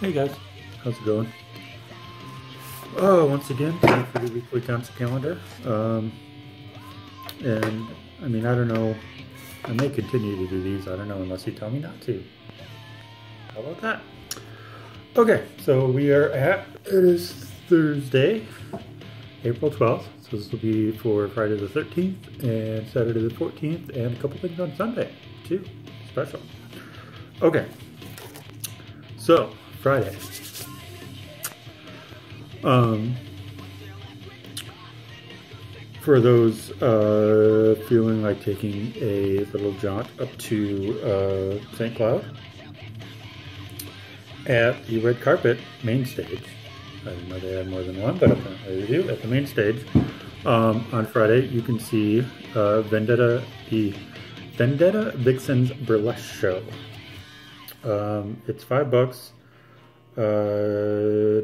Hey guys, how's it going? Oh, once again, time for the weekly concert calendar. And I mean, I don't know. I may continue to do these. I don't know unless you tell me not to. How about that? Okay, so we are at. It is Thursday, April 12th. So this will be for Friday the 13th and Saturday the 14th, and a couple things on Sunday too. Special. Okay. So Friday. For those feeling like taking a little jaunt up to St. Cloud at the red carpet main stage. I didn't know they had more than one, but apparently they do. At the main stage on Friday, you can see Vendetta Vixen's Burlesque Show. It's $5.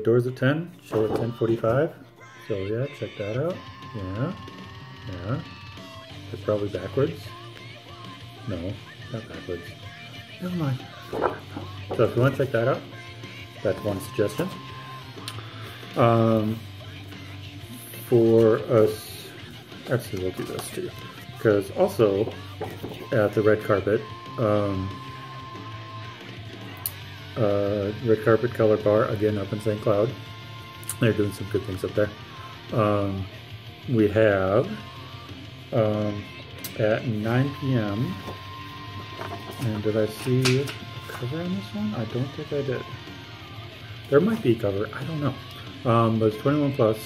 Doors at 10, show at 10:45. So yeah, check that out. Yeah. It's probably backwards. No, not backwards. Never mind. So if you want to check that out, that's one suggestion. For us, actually we'll do this too, because also at the red carpet, red carpet color bar again up in St. Cloud. They're doing some good things up there. We have at 9 p.m. and did I see a cover on this one? I don't think I did. There might be a cover, I don't know. But it's 21 plus.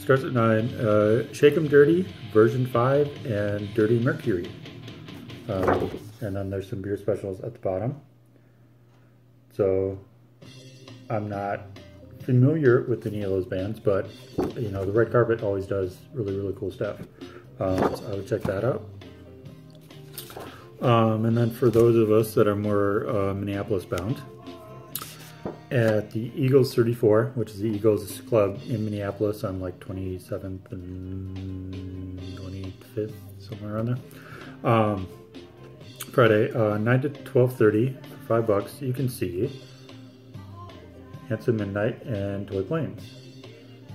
Starts at 9. Shake 'em Dirty, version 5, and Dirty Mercury. And then there's some beer specials at the bottom. So I'm not familiar with any of those bands, but you know, the red carpet always does really cool stuff. So I would check that out. And then for those of us that are more Minneapolis bound, at the Eagles 34, which is the Eagles Club in Minneapolis on like 27th and 25th, somewhere around there. Friday, 9 to 12:30 for $5. You can see Handsome Midnight and Toy Planes.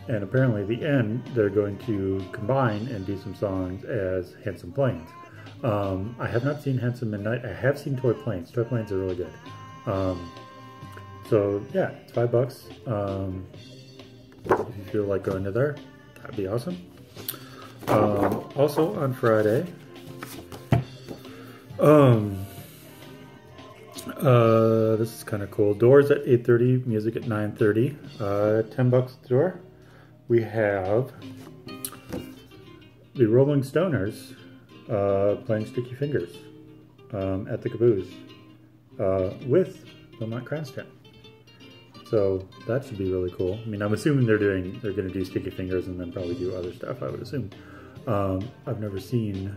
And apparently at the end, they're going to combine and do some songs as Handsome Planes. I have not seen Handsome Midnight. I have seen Toy Planes. Toy Planes are really good. So yeah, it's $5. If you feel like going to there, that'd be awesome. Also on Friday, this is kind of cool. Doors at 8:30, music at 9:30. $10 at the door. We have the Rolling Stoners playing Sticky Fingers at the Caboose with Lamont Cranston. So that should be really cool. I mean, I'm assuming they're going to do Sticky Fingers and then probably do other stuff, I would assume. I've never seen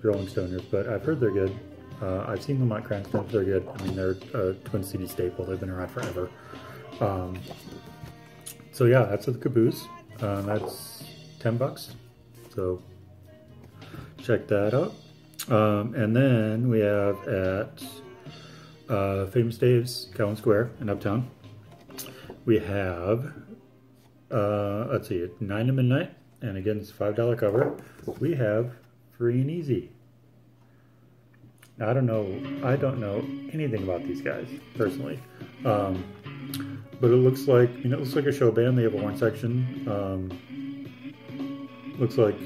Rolling Stoners, but I've heard they're good. I've seen Lamont Cranston, they're good. I mean, they're a Twin City staple. They've been around forever. So yeah, that's at the Caboose. That's $10. So check that out. And then we have at Famous Dave's Cowan Square in Uptown. We have, let's see, at 9 to midnight, and again, it's a $5 cover. We have Free and Easy. Now, I don't know anything about these guys personally, but it looks like, you know, it looks like a show band. They have a horn section. Looks like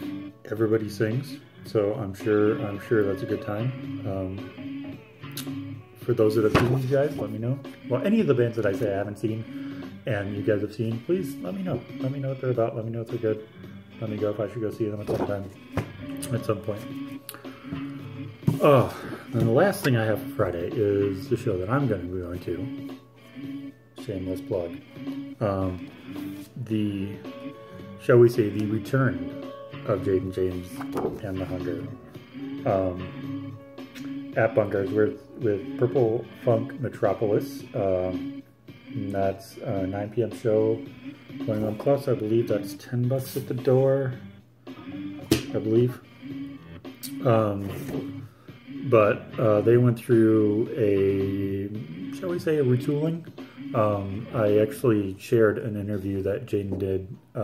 everybody sings, so I'm sure that's a good time. For those that have seen these guys, let me know. Well, any of the bands that I say I haven't seen and you guys have seen, please let me know. Let me know what they're about. Let me know if they're good. Let me know if I should go see them at some point. Oh, and the last thing I have for Friday is the show that I'm going to be going to. Shameless plug. The, shall we say, the return of Jaden James and the Hunger. At Bunkers with Purple Funk Metropolis. That's a 9 p.m. show. 21 plus, I believe that's $10 at the door. I believe. But they went through a, shall we say, a retooling. I actually shared an interview that Jaden did. I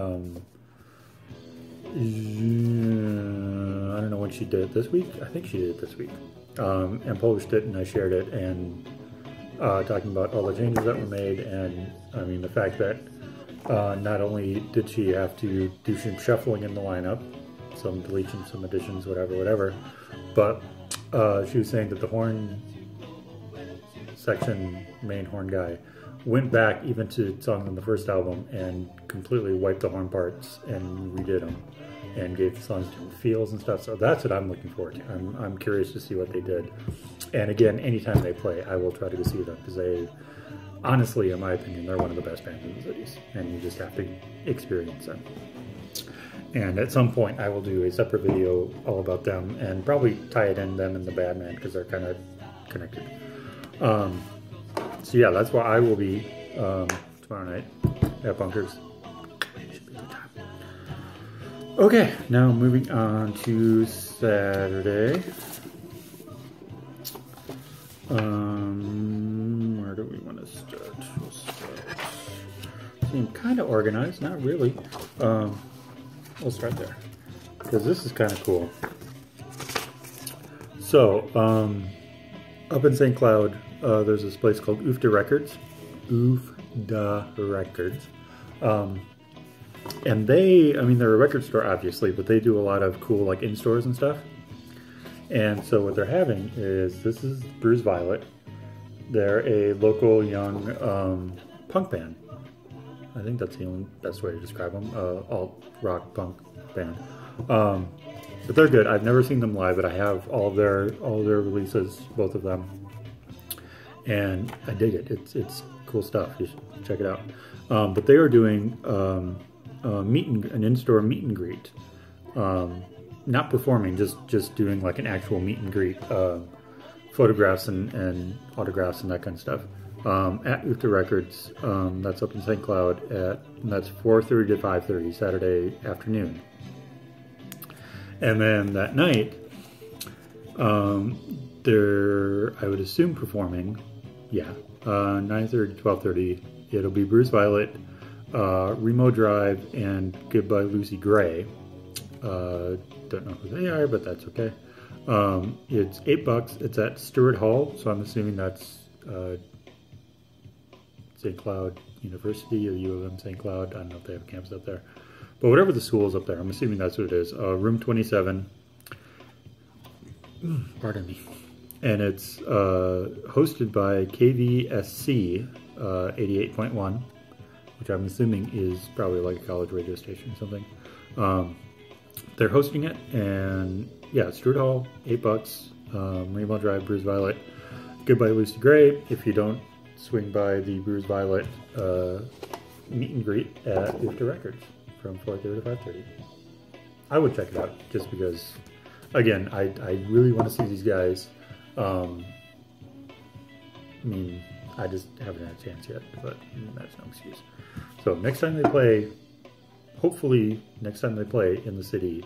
don't know when she did it this week. I think she did it this week. And published it, and I shared it, and talking about all the changes that were made, and I mean the fact that not only did she have to do some shuffling in the lineup, some deletions, some additions, whatever, but she was saying that the horn section, main horn guy, went back even to songs on the first album and completely wiped the horn parts and redid them and gave the songs different feels and stuff. So that's what I'm looking forward to. I'm curious to see what they did. And again, anytime they play, I will try to go see them, because they, honestly, in my opinion, they're one of the best bands in the cities, and you just have to experience them. And at some point, I will do a separate video all about them and probably tie it in them and the Badman, because they're kind of connected. So yeah, that's where I will be tomorrow night at Bunkers. Should be a good time. Okay, now moving on to Saturday. Where do we want to start? We'll start. Seem kind of organized, not really. We'll start there, because this is kind of cool. So, up in St. Cloud, there's this place called Oofda Records. Oofda Records. And they, I mean, they're a record store, obviously, but they do a lot of cool, like, in-stores and stuff. And so what they're having is, this is Bruised Violet. They're a local young punk band. I think that's the only best way to describe them. Alt-rock punk band. But they're good. I've never seen them live, but I have all their releases, both of them. And I dig it. It's cool stuff. You should check it out. But they are doing an in-store meet and greet. Not performing, just doing like an actual meet and greet. Photographs and autographs and that kind of stuff. At Oofda Records, that's up in St. Cloud, and that's 4:30 to 5:30 Saturday afternoon. And then that night, they're, I would assume, performing, 9:30 to 12:30. It'll be Bruised Violet, Remo Drive, and Goodbye Lucy Gray. Don't know who they are, but that's okay. It's $8. It's at Stewart Hall, so I'm assuming that's St. Cloud University or U of M St. Cloud. I don't know if they have a campus up there. But whatever the school is up there, I'm assuming that's what it is. Room 27. Pardon me. And it's hosted by KVSC 88.1, which I'm assuming is probably like a college radio station or something. They're hosting it, and yeah, Stewart Hall, $8. Rainbow Drive, Bruised Violet, Goodbye Lucy Gray. If you don't swing by the Bruised Violet meet and greet at Oofda Records from 4:30 to 5:30. I would check it out, just because, again, I really want to see these guys. I mean, I just haven't had a chance yet, but that's no excuse. So next time they play, hopefully next time they play in the city,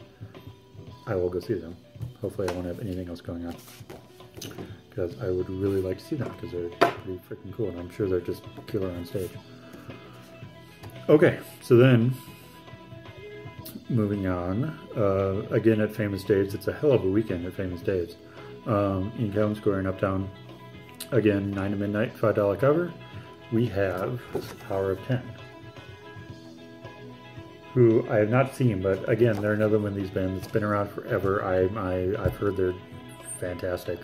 I will go see them. Hopefully I won't have anything else going on, because I would really like to see them, because they're pretty freaking cool, and I'm sure they're just killer on stage. Okay, so then, moving on, again at Famous Dave's. It's a hell of a weekend at Famous Dave's. In Town Square in Uptown. Again, 9 to midnight, $5 cover. We have Power of 10, who I have not seen, but again, they're another one of these bands that's been around forever. I've heard they're fantastic.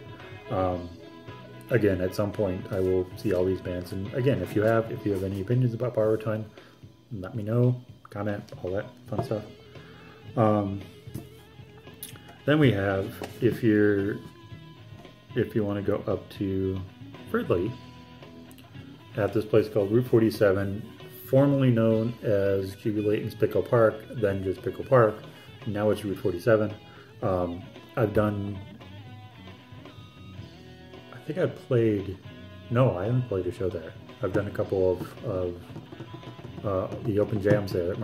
Again, at some point, I will see all these bands. And again, if you have any opinions about Power of 10, let me know. Comment, all that fun stuff. Then we have, if you want to go up to Fridley, at this place called Route 47, formerly known as Jubilee Pickle Park, then just Pickle Park. Now it's Route 47. I've done, I think I played, no, I haven't played a show there. I've done a couple of the open jams there that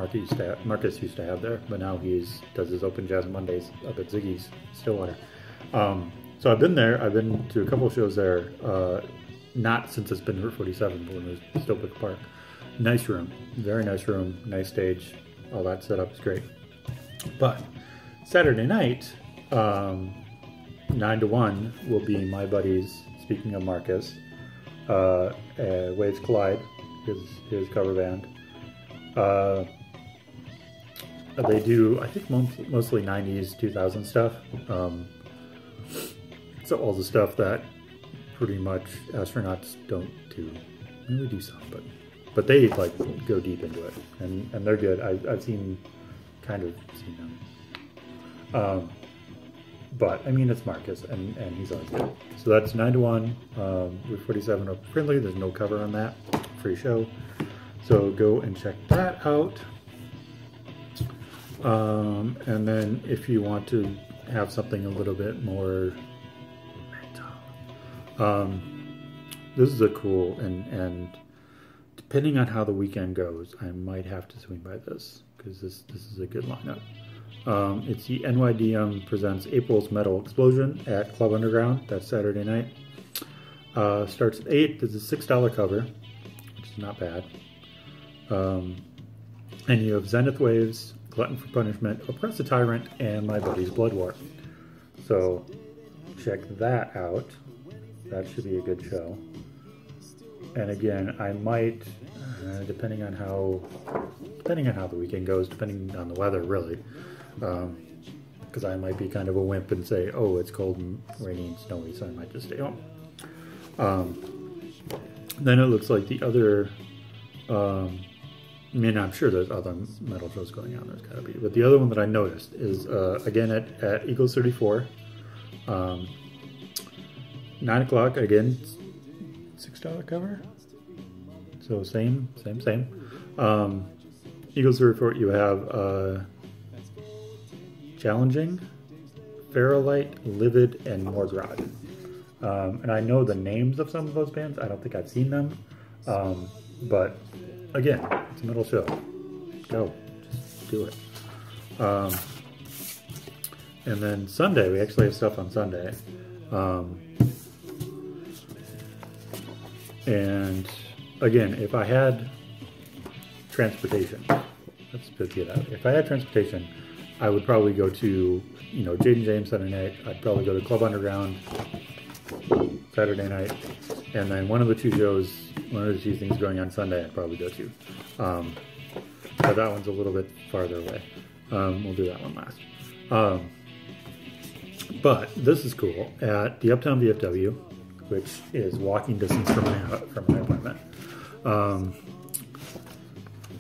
Marcus used to have there, but now does his open jazz Mondays up at Ziggy's Stillwater. So I've been there. I've been to a couple of shows there. Not since it's been Route 47, but when it was still Wicker Park. Nice room, very nice room, nice stage. All that setup is great. But Saturday night, 9 to 1 will be my buddies. Speaking of Marcus, Waves Collide, his cover band. They do, I think, mostly 90s, 2000s stuff. So all the stuff that pretty much astronauts don't do. Maybe do some, but they like go deep into it, and they're good. I've seen them. But I mean, it's Marcus, and he's always good. So that's 9 to 1. Route 47 up friendly. There's no cover on that. Free show. So go and check that out. And then if you want to have something a little bit more this is a cool, and depending on how the weekend goes, I might have to swing by this, because this is a good lineup. It's the NYDM presents April's Metal Explosion at Club Underground. That's Saturday night. Starts at 8. There's a $6 cover, which is not bad. And you have Zenith Waves, Glutton for Punishment, Oppress the Tyrant, and My Buddy's Blood War. So check that out. That should be a good show. And again, I might, depending on how the weekend goes, depending on the weather, really, because I might be kind of a wimp and say, oh, it's cold and rainy and snowy, so I might just stay home. Then it looks like the other, I mean, I'm sure there's other metal shows going on, there's gotta be, but the other one that I noticed is, again, at Eagles 34, 9 o'clock, again, $6 cover. So same. Eagles 34, you have Challenging, Ferrolite, Livid, and Morgrod. And I know the names of some of those bands. I don't think I've seen them. But again, it's a metal show. Go. Just do it. And then Sunday, we actually have stuff on Sunday. And again, if I had transportation, let's get it out. If I had transportation, I would probably go to, Jade & James Saturday night. I'd probably go to Club Underground Saturday night. And then one of the two things going on Sunday, I'd probably go to. But that one's a little bit farther away. We'll do that one last. But this is cool. At the Uptown VFW, which is walking distance from my apartment.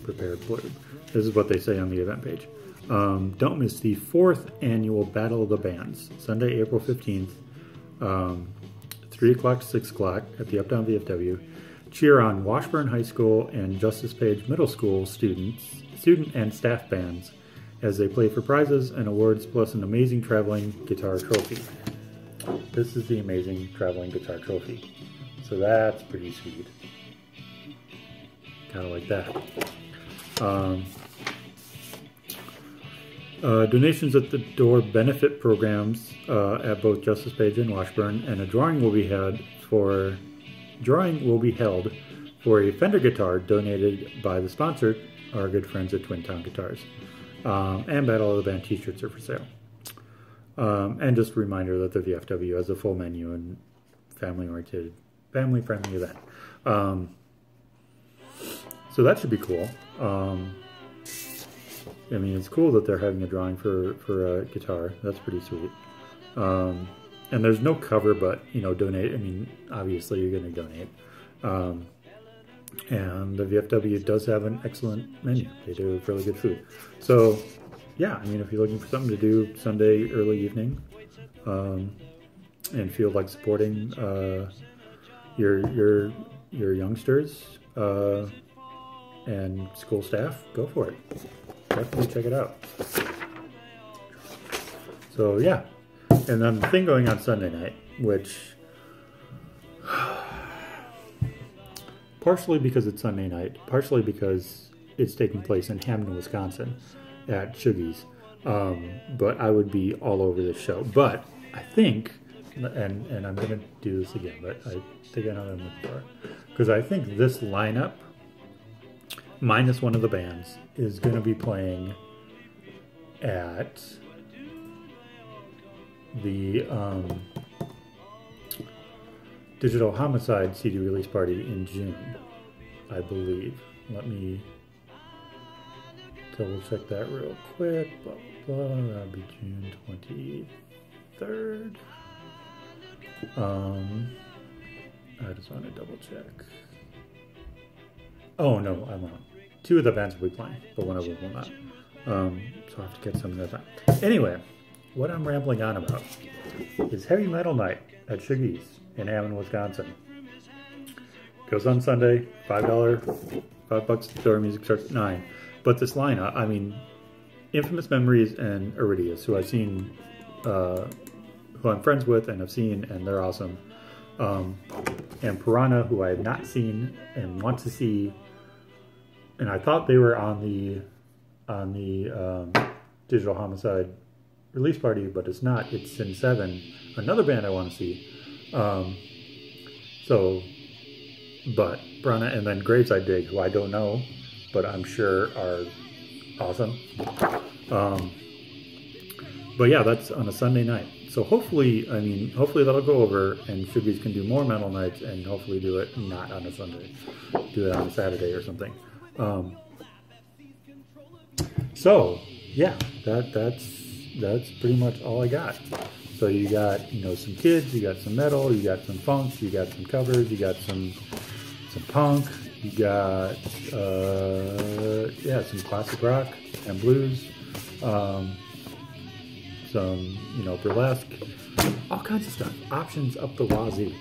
Prepared blurb. This is what they say on the event page. Don't miss the 4th annual Battle of the Bands, Sunday, April 15th, 3 o'clock to 6 o'clock at the Uptown VFW. Cheer on Washburn High School and Justice Page Middle School student and staff bands as they play for prizes and awards, plus an amazing traveling guitar trophy. This is the amazing traveling guitar trophy. So that's pretty sweet. Kind of like that. Donations at the door benefit programs at both Justice Page and Washburn, and a drawing will be held for a Fender guitar donated by the sponsor, our good friends at Twin Town Guitars. And Battle of the Band t-shirts are for sale. And just a reminder that the VFW has a full menu and family-friendly event. So that should be cool. I mean, it's cool that they're having a drawing for a guitar. That's pretty sweet. And there's no cover, but, donate. I mean, obviously you're going to donate. And the VFW does have an excellent menu. They do really good food. So, yeah, I mean, if you're looking for something to do Sunday early evening, and feel like supporting your youngsters and school staff, go for it. Definitely check it out. So, yeah. And then the thing going on Sunday night, which partially because it's Sunday night, partially because it's taking place in Hamden, Wisconsin at Shuggies. But I would be all over this show. But I think and I'm gonna do this again, but I think I know what I'm looking for, because I think this lineup, minus one of the bands, is gonna be playing at the Digital Homicide CD release party in June, I believe. Let me double check that real quick. Blah, blah, blah. That'll be June 23rd. I just want to double check. Oh no, I'm wrong. Two of the bands will be playing, but one of them will not. So I have to get some of that time. Anyway, what I'm rambling on about is Heavy Metal Night at Shuggies in Hammond, Wisconsin. Goes on Sunday, $5, $5 door, music starts at 9. But this lineup, I mean, Infamous Memories and Iridius, who I've seen, who I'm friends with and have seen, and they're awesome. And Piranha, who I have not seen and want to see, and I thought they were on the Digital Homicide release party, but it's not. It's Sin 7, another band I want to see. But Piranha, and then Graves I Dig, who I don't know, but I'm sure are awesome. But yeah, that's on a Sunday night. So hopefully that'll go over, and Shuggies can do more metal nights, and hopefully do it not on a Sunday, do it on a Saturday or something. So yeah, that's pretty much all I got. So you got, you know, some kids, you got some metal, you got some funk, you got some covers, you got some punk, you got some classic rock and blues, some, you know, burlesque, all kinds of stuff. Options up the wazoo.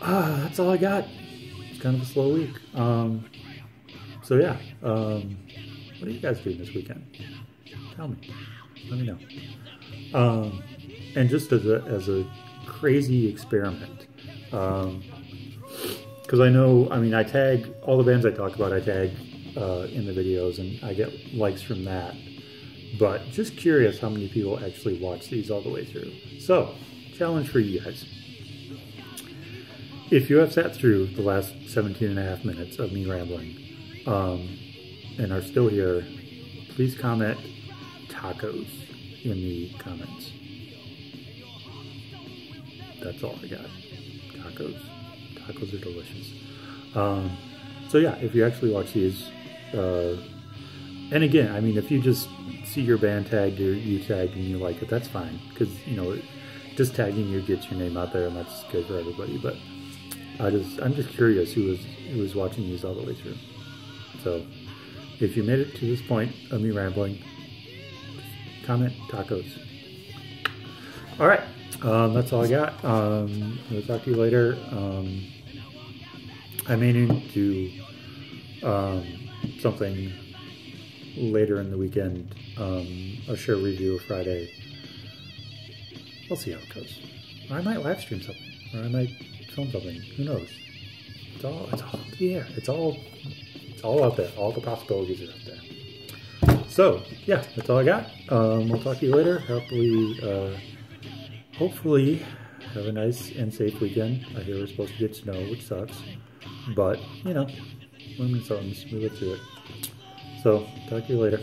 That's all I got. It's kind of a slow week. So yeah, what are you guys doing this weekend? Tell me. Let me know. And just as a crazy experiment, because I know, I mean, I tag all the bands I talk about. I tag in the videos, and I get likes from that. But just curious how many people actually watch these all the way through. So, challenge for you guys. If you have sat through the last 17 and a half minutes of me rambling, and are still here, please comment tacos in the comments. That's all I got. Tacos. Tacos are delicious. So yeah, if you actually watch these, and again, I mean, if you just see your band tagged or you tagged and you like it, that's fine, because, you know, just tagging you gets your name out there, and that's good for everybody. But I'm just curious who was watching these all the way through. So if you made it to this point of me rambling, comment tacos. All right, that's all I got. We'll talk to you later. I may need to do something later in the weekend, a show review of Friday. We'll see how it goes. Or I might live stream something, or I might film something. Who knows? It's all up in the air. It's all out there. All the possibilities are out there. So yeah, that's all I got. We'll talk to you later. Hopefully have a nice and safe weekend. I hear we're supposed to get snow, which sucks, but you know, we're Minnesotans. We live through it. So talk to you later.